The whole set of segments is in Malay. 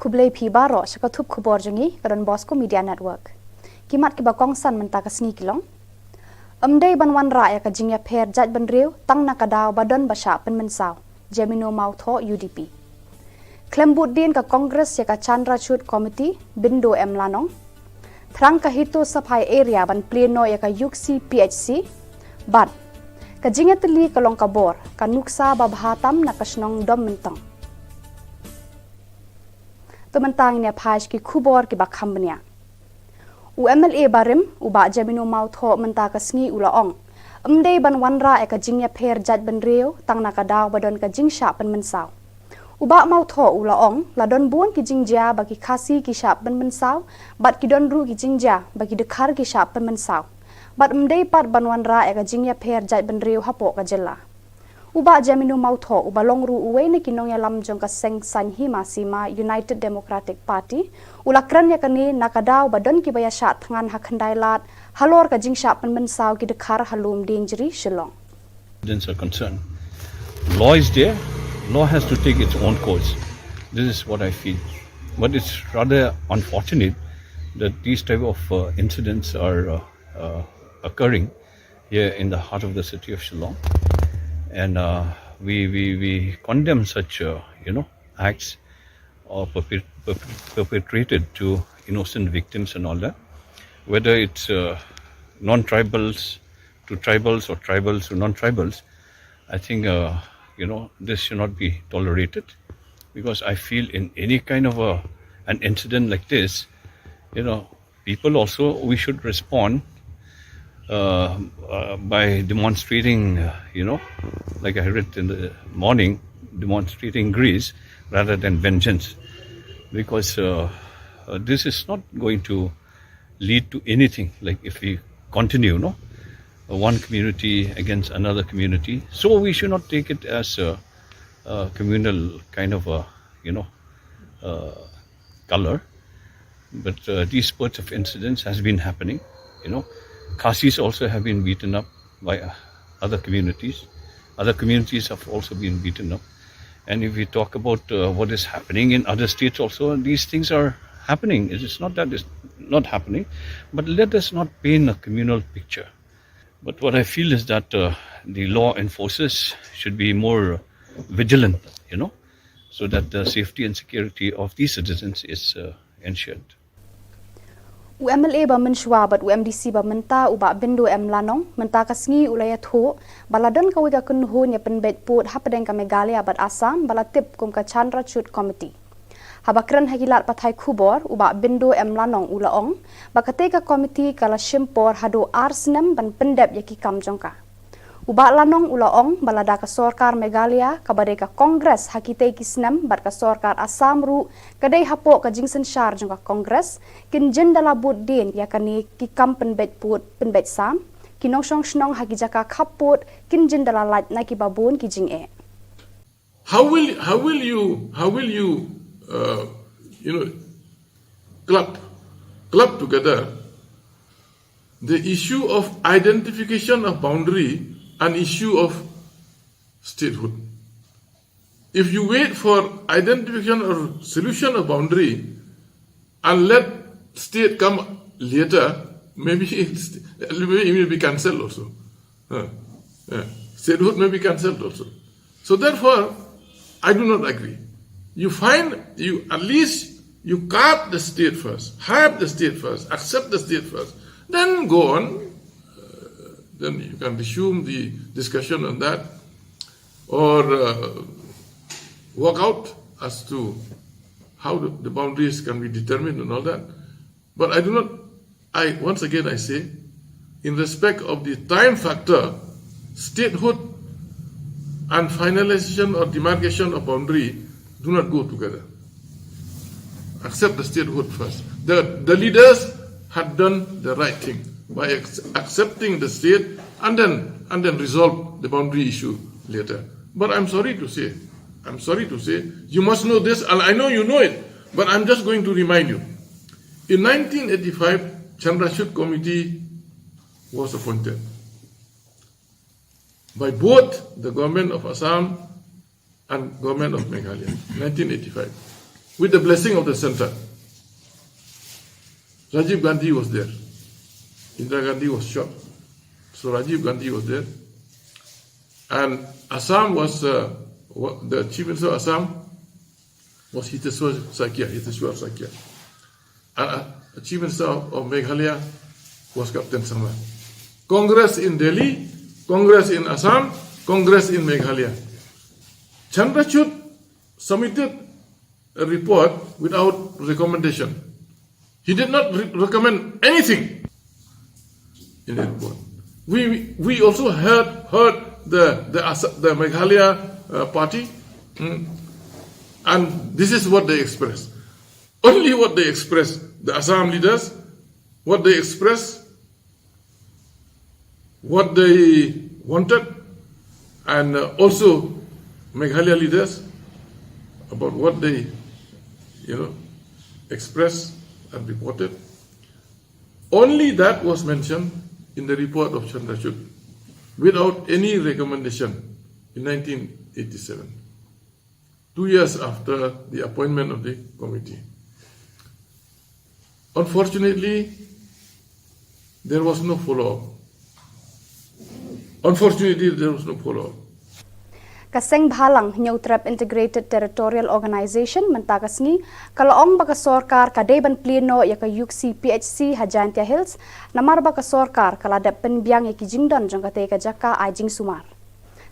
Kublai Pibaro Shakatup Khubor Jungi, Karan Bosco Media Network. Kimat Kibakong San Mantakasni Kilong. Day Banwan Raya Kajingya Pair Jat Banriu, Tang Nakadao Badon Basha Penmensau, Gemino Mautho UDP. Klembut din ka Congress ya ka Chandra Chut Committee, Bindo M Lanong. Thrang kahito Sapai area ban pleno ya ka UC PHC, Bad. Kajingya teli kalong kabor, kanuksa babhatam na kasnong dom mentong. Tumantang niya paj ki Khubor ki bakham niya. UMLA barim uba Gemino Mautho mentakasngi ulaong. Day ban wanra ka jingya pair jat banreu tang nakadaw badon ka jingsha penmensaw. Uba Mautho ulaong ladon buon ki jingja bagi khasi ki shap penmensaw, bat ki don ru ki jingja bagi dekhar ki shap penmensaw. Bat day pat banwan ra ka jingya pair jat banreu Khubor Ka Jylla. Uba Gemino Mautho uba longru uwe ni kinong ya lam jong ka seng sanhima sima United Democratic Party ulakran ya kani nakadaw badon ki baya shat thangan hakhandai lat halor ka jingsha penmensaw ki dekhar halum dingri Shillong. Are concerned. Law is there. Law has to take its own course. This is what I feel. But it's rather unfortunate that these type of incidents are occurring here in the heart of the city of Shillong. And we condemn such acts or perpetrated to innocent victims and all that. Whether it's non-tribals to tribals or tribals to non-tribals, I think this should not be tolerated, because I feel in any kind of an incident like this, people also, we should respond by demonstrating, like I read in the morning, demonstrating grace rather than vengeance, because this is not going to lead to anything. Like if we continue, one community against another community, so we should not take it as a communal kind of color. But these sorts of incidents has been happening. Khasis also have been beaten up by other communities. Other communities have also been beaten up. And if we talk about what is happening in other states also, these things are happening. It is not that it's not happening, but let us not paint a communal picture. But what I feel is that the law enforcers should be more vigilant, so that the safety and security of these citizens is ensured. UMLA ba menshwa bat UMDC ba menta uba Bindo M Lanong menta kasngi ulaya tho baladon kawiga kunho nya penbet put hapadeng ka Meghalaya bat Assam balatip kum ka Chandra Chut Committee. Habakran hagilat pathai Khubor uba Bindo M Lanong ulaong bakate ka committee kala shimpor hado arsnem ban pendep yaki kam jongka. Uba Lanong ulaong balada ka sorkar Meghalaya kabade ka Congress hakite kisnam bat ka sorkar Assam ru kadai hapo ka jingsen shar jongka Congress kin jendala bud din yakani ki kam penbet put penbet sam kinong shong shnong hagijaka khapot kin jendala lat na ki babun ki jing e. How will you club together the issue of identification of boundary and issue of statehood? If you wait for identification or solution of boundary and let state come later, maybe it will be cancelled also. Statehood may be cancelled also. So therefore, I do not agree. At least you carve the state first, have the state first, accept the state first, then go on. Then you can resume the discussion on that, or work out as to how the boundaries can be determined and all that. But once again I say, in respect of the time factor, statehood and finalization or demarcation of boundary do not go together. Accept the statehood first. The leaders had done the right thing by accepting the state and then resolve the boundary issue later. But I'm sorry to say, you must know this, and I know you know it, but I'm just going to remind you. In 1985, Chandra Chut Committee was appointed by both the government of Assam and government of Meghalaya, 1985. with the blessing of the center. Rajiv Gandhi was there. Indira Gandhi was shot. So Rajiv Gandhi was there. And Assam was, the Chief Minister of Assam was Hiteshwar Sakya. And the Chief Minister of Meghalaya was Captain Sangma. Congress in Delhi, Congress in Assam, Congress in Meghalaya. Chandrachud submitted a report without recommendation. He did not recommend anything in the report. We also heard the Meghalaya party, and this is what they expressed. Only what they expressed, the Assam leaders, what they expressed, what they wanted, and also Meghalaya leaders about what they, expressed and reported. Only that was mentioned in the report of Chandrachud, without any recommendation in 1987, 2 years after the appointment of the committee. Unfortunately, there was no follow-up. Kaseng Bhalang Nyautrap Integrated Territorial Organization mentakasngi kalaong baka sorkar kadeban pleno yaka yuksi PHC Hajantia Hills namar baka sorkar kalada penbiang yaki jingdon jongka te kajaka ajing sumar.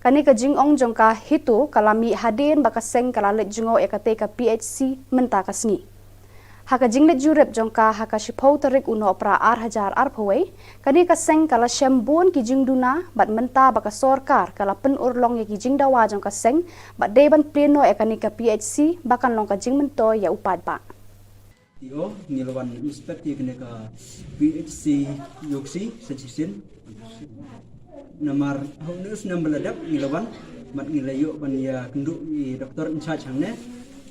Kani ka jingong jongka hitu kalami hadin baka seng kalalet jingo yaka te ka PHC mentakasngi. Haka jinglet jurep jongka haka shipau tarik uno pra hajar pawai kani ka seng kala shembun ki jingduna bat menta baka sorkar kala pen urlong ya ki jingdawa jongka seng bat deban pleno ya kani ka PHC bakan long ka jingmento ya upad ba. Tio nilawan inspect ya kani ka PHC yoksi sejisin namar honus nambaladap nilawan mat nilayo ban ya kenduk ni doktor in charge hangne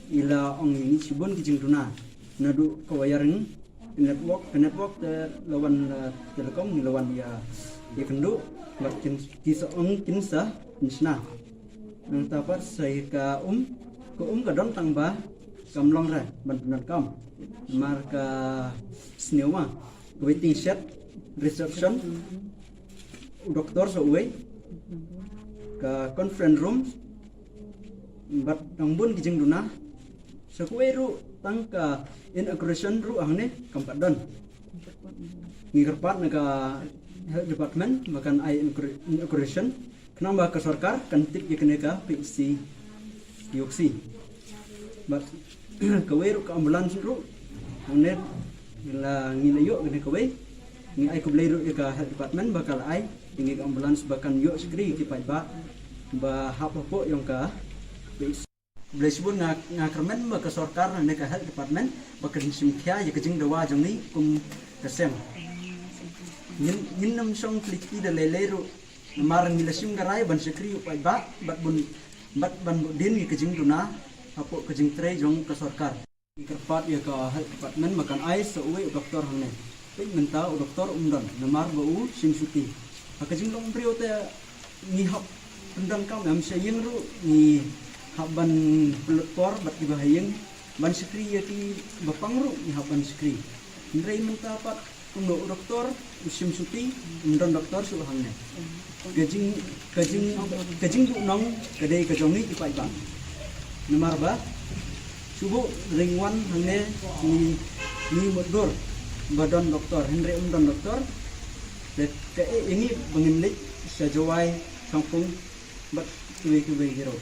ila ong ini sibun ki jingduna nadu kawayaring network lawan telekom ni lawan ya kendu makin kisa kinsa nisna nang tapat sai ka ka don tangba kamlong ra ban kam marka sneuma waiting shed reception doktor so we ka conference room bat tangbun kijing duna sakweru tangka inauguration ru angne kampadon ngirpat naga health department makan inauguration kenamba ka sarkar kantik yekeneka PHC yoksi but kaweru ka ambulans ru angne la ngilayo gene kawe ni ai kubleiru ka health department bakal ai ingi ambulans bakan yo skri ki ba hapopo yang ka Blesibun ngakermen ke sorkar neka health department bakan simkhya ya kejing dawa jongni kesem nin nam song kliki da leleru namar nilasim garai ban sekri upai bat ban din ki kejing duna apo kejing tre jong ke sorkar kerpat ya ke health department makan ai so we doktor hangne pin menta doktor umdon namar bau simsuti kejing dong priyote ni hap pendang kam am sayeng ru ni haban pelukor bat dibahayeng ban sekri yati bapangru ni haban sekri ndrei menta pat undo doktor usim suti undon doktor suhangne kajing du nong kadai kajong ni ipai ba nomor ba subuh ringwan hangne ni modur badan doktor hendre undon doktor ke ini bangimlik sajawai kampung bat kuwe hero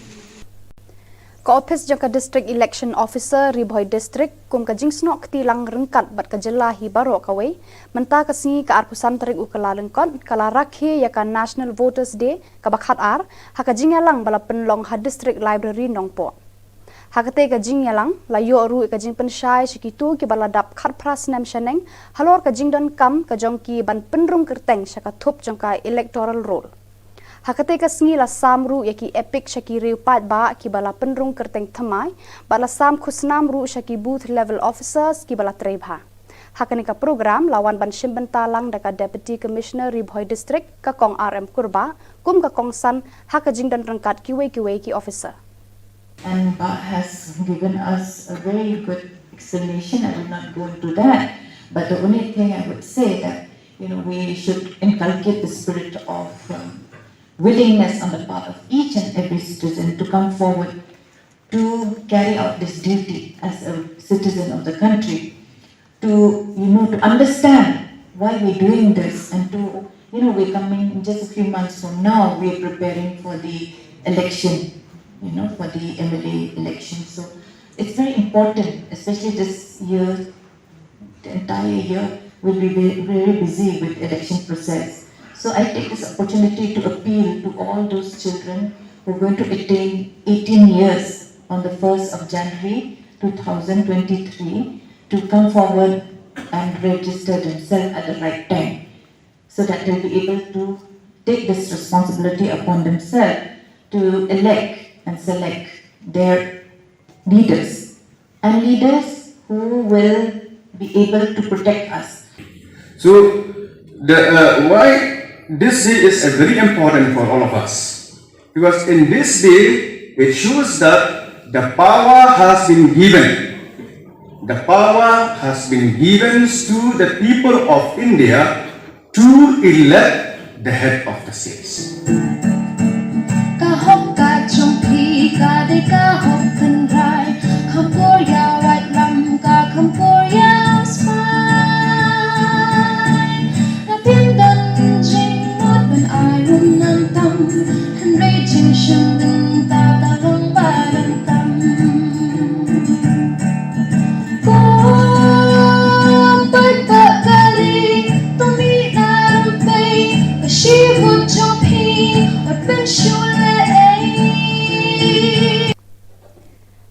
Ka office jangka district election officer Ribhoi district kum ka jingsnok tilang rengkat bat ka Jylla hi baro kawe menta kasingi ka arpusan tarik ukala lengkot kala rakhe ya ka national voters day ka bakhat ar haka jingalang bala penlong ha district library nongpo hakate ka jingalang layo ru ka jing penshai sikitu ki bala dap khat pras nam shaneng halor ka jingdon kam ka jongki ban penrung kerteng saka thup jangka electoral roll Hakate ka sngi la samru yaki epic shaki reupat ba ki bala penrung kerteng thamai bala sam khusnam ru shaki booth level officers ki bala trebha hakani ka program lawan ban shimbentalang daka deputy commissioner Ribhoi district ka kong RM kurba kum ka kong san haka jingdan rangkat kiwe ki officer And Ba has given us a very good explanation. I will not go into that. But the only thing I would say that we should inculcate the spirit of willingness on the part of each and every citizen to come forward to carry out this duty as a citizen of the country, to to understand why we're doing this, and to we're coming in just a few months from now. We're preparing for the election, for the MLA election. So it's very important, especially this year. The entire year will be very busy with election process. So I take this opportunity to appeal to all those children who are going to attain 18 years on the 1st of January 2023 to come forward and register themselves at the right time, so that they'll be able to take this responsibility upon themselves to elect and select their leaders, and leaders who will be able to protect us. So, why this day is very important for all of us? Because in this day, it shows that the power has been given. The power has been given to the people of India to elect the head of the states.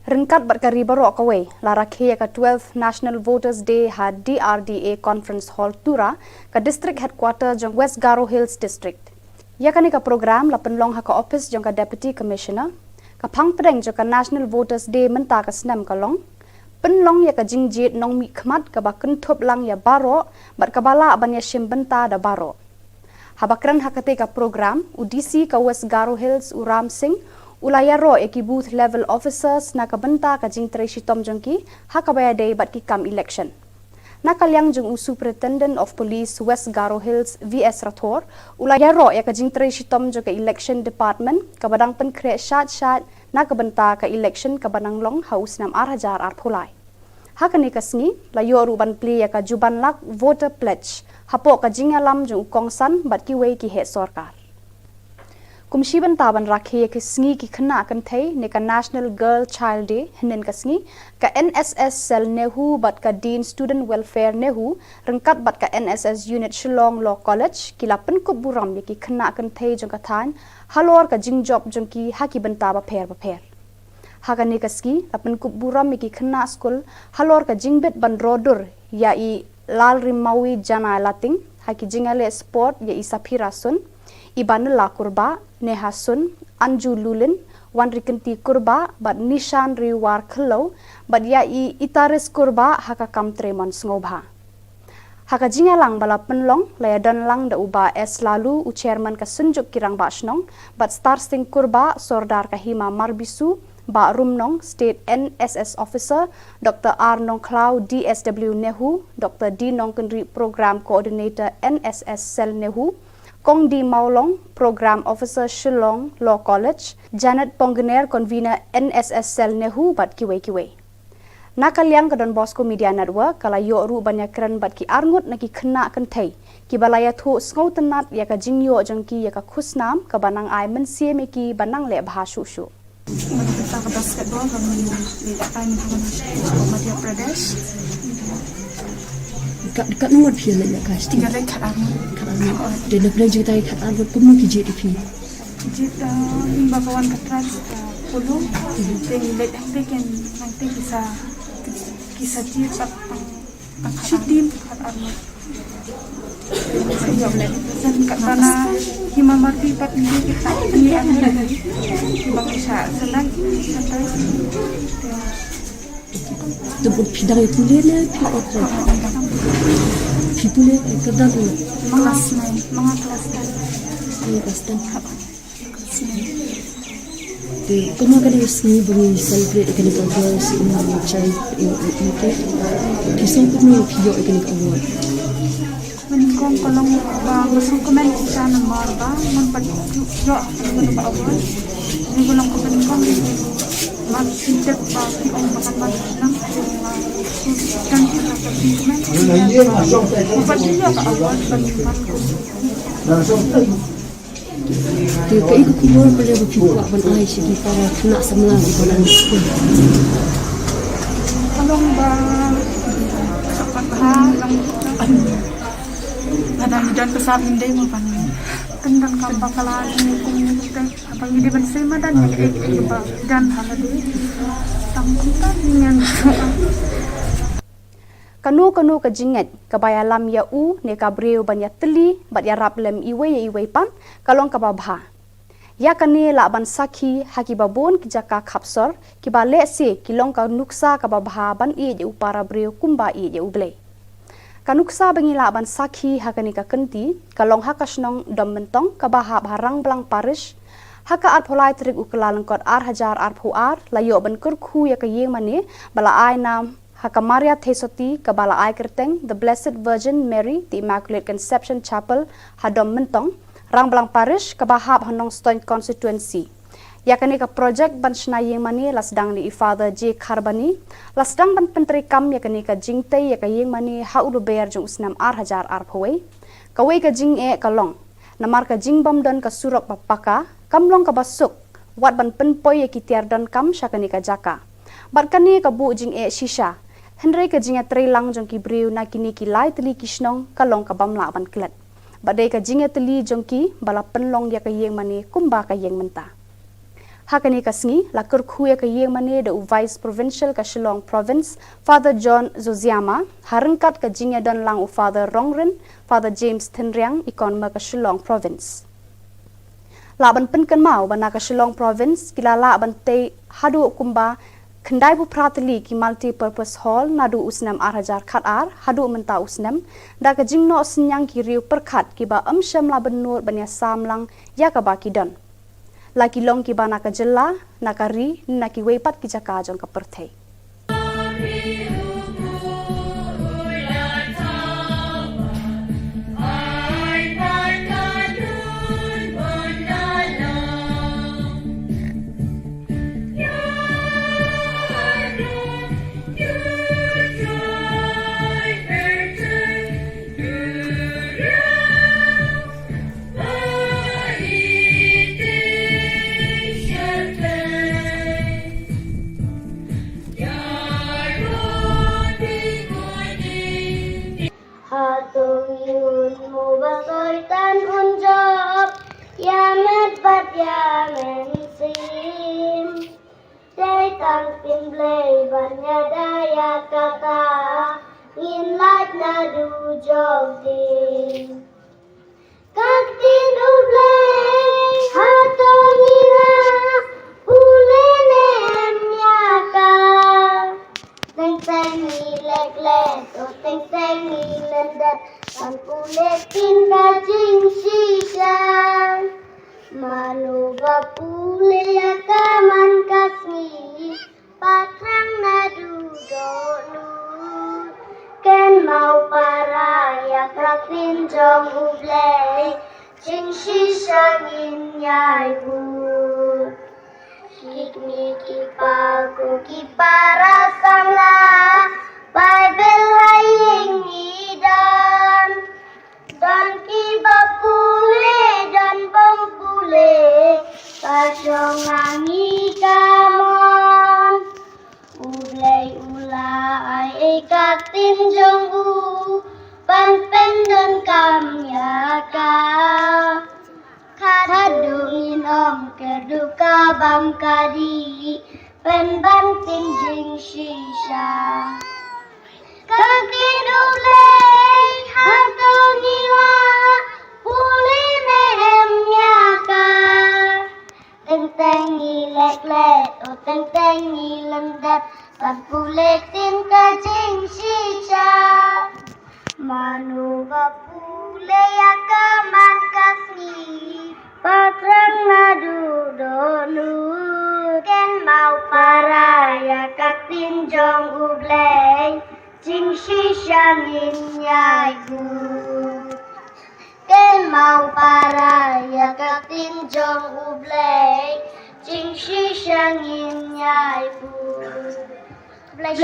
Rengkat berkari barok kawai larakhe ka 12th National Voters Day ha DRDA Conference Hall Tura ka District Headquarter jong West Garo Hills District. Ya kani ka program la penlong ha ka office jong ka Deputy Commissioner ka phang pedeng jong ka National Voters Day menta ka snam ka long penlong ya ka jingjit nong mi khmat ka ba kenthop lang ya baro bat ka bala ban ya shim benta da baro. Habakran ha ka te ka program UDC ka West Garo Hills Uram Singh ulayaro eki booth level officers na kabenta ka jing treshi tom jongki hakabaya day bat ki kam election. Nakalyang jong Superintendent of Police West Garo Hills VS Rathor ulayaro ya ka jing treshi tom jong ka election department kabadang pen kre shat na kabenta ka election kabanang long house nam arhajar arphulai. Hakani kasngi layo ruban pli ya ka juban lak voter pledge hapo ka jing alam jong kongsan bat ki wei ki he sarkar. Kumshi bantaban rakhe ke sngi ki khna kan thai ne ka National Girl Child Day hnen ka sngi ka NSS cell nehu bat ka Dean Student Welfare nehu rengkat bat ka NSS unit Shillong Law College kilapan ko buram ki khna kan thai jong ka than halor ka jing job jong ki haki banta ba pher hakani ka ski lapan ko buram ki khna school halor ka jingbet ban rodur ya I lal rimawi jana lating haki jingale sport ya isapira sun Iban la kurba nehasun anju lulin wan rikanti kurba bat nishan riwar khlo bat ya I itaris kurba haka kam tremon sngoba haka jingalang bala penlong layadan lang da uba es lalu u chairman ka sunjuk kirang basnong bat star sting kurba sordar ka hima marbisu ba rumnong state NSS officer Dr. Arnong Klau DSW nehu Dr. D Nong Kendri program coordinator NSS cell nehu Kong Di Maulong, Program Officer Shillong Law College, Janet Ponggener, Convener NSS Cell Nehu bat kiwe. Nakalyang ka Don Bosco Media Network kala yo ru banyakran bat ki arngut na ki khna kan thai ki balaya thu sngo tanat ya ka jingyo jangki ya ka khusnam ka banang ai men sieme ki banang le bhasu shu. Kita basketball kami lidakan Madhya Pradesh. Dekat nomor pia nak kas. Tinggal dekat armut. Dia nak belajar kita dekat armut pun mungkin jadi pia. Jika bakawan ketras puluh, tinggal dekat nanti kisah cerita tentang syuting dekat armut. Saya boleh. Dan kat sana himamarti pat kita ini ada di bangsa senang santai. Tempat pidang itu lele pia apa? Pipule kedang kelas 9, mga kelas 10. Kelas 10. Kuma ka na sini bungi celebrate ikan ika girls in the child in the kisong kuno piyo ikan ika award. Menikong kolong ba masuk komen kita nomor ba mempat yo dengan ba award. Ini kolong ko menikong mag tidak ba piong makan ba lang kan kita komen. Mempat juga ka award paniman ko. Dia ke ikut kubur boleh berpikir ban ai segi para kena semula di dalam sekolah. Kolong ba sapat ba lang kadang dan kesamin deh mau pan kendang kampak kalah ini kung apa ini bersama dan dan hal ini tangkutan dengan Kanu ke jinget kabaya lam ya u ne kabreu ban ya teli bat ya rap lem iwe pan kalong kababha. Ya kane la ban sakhi haki babon ki jaka khapsor ki ba le se kilong ka nuksa kababha ban e je upara breu kumba e je uble. Kanuksa bangila ban sakhi hakani ka kenti kalong hakasnong dom mentong kabaha barang blang parish haka at polai trik uklalang kot ar hajar ar phuar layo ban kurkhu ya ka yeng mane bala ai nam haka Maria Thesoti kabala ai kerteng the Blessed Virgin Mary the Immaculate Conception Chapel hadom mentong rang blang parish kabahap hanong stone constituency. Yakani ka project ban snayeng mani lasdang ni Father J Kharbani lasdang ban pentri kam yakani ka jingte yakayeng mani ha ulu ber jung usnam ar hajar ar phoi kawai ka jing e kalong namar ka jing bam don ka surok papaka kamlong ka basuk wat ban penpoi yakitiar don kam syakani ka jaka barkani ka bu jing e shisha henry ka jing tri lang jong ki briu na kini ki lai teli kisnong kalong ka bamla ban klet badai ka jing e teli jong ki bala penlong yakayeng mani kumba ka yeng menta. Hakani kasngi lakur khuya ka yeng mane the Vice Provincial ka Shillong Province Father John Zoziama harengkat ka jingya don lang u Father Rongren Father James Tenriang ikon ma ka Shillong Province. Laban penkan mau bana ka Shillong Province kilala ban te hadu kumba kendai bu prateli ki multi purpose hall nadu usnam ar hajar khat ar hadu menta usnam da ka jingno senyang ki riu perkhat ki ba amsham laban nur banya samlang ya ka ba ki don. Laki long ki bana ka jella nakari naki weipat ki jaka jong ka perthei. Patrang nadu donu mau para ya các tin trong u blay chính sĩ sang in nhai bu cái mau para ya các tin trong u blay chính sĩ sang in nhai bu blay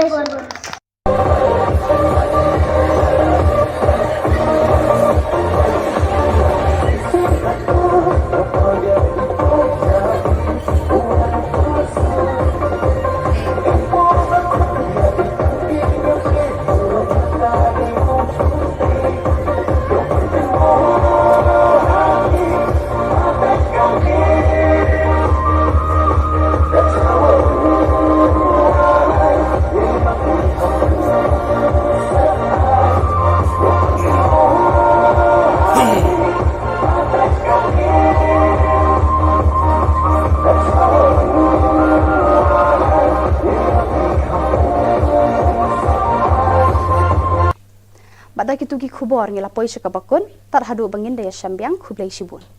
Badak itu gi khubor ngila poi syakabakun tar hadu bangin daya syambiang khublai shibun.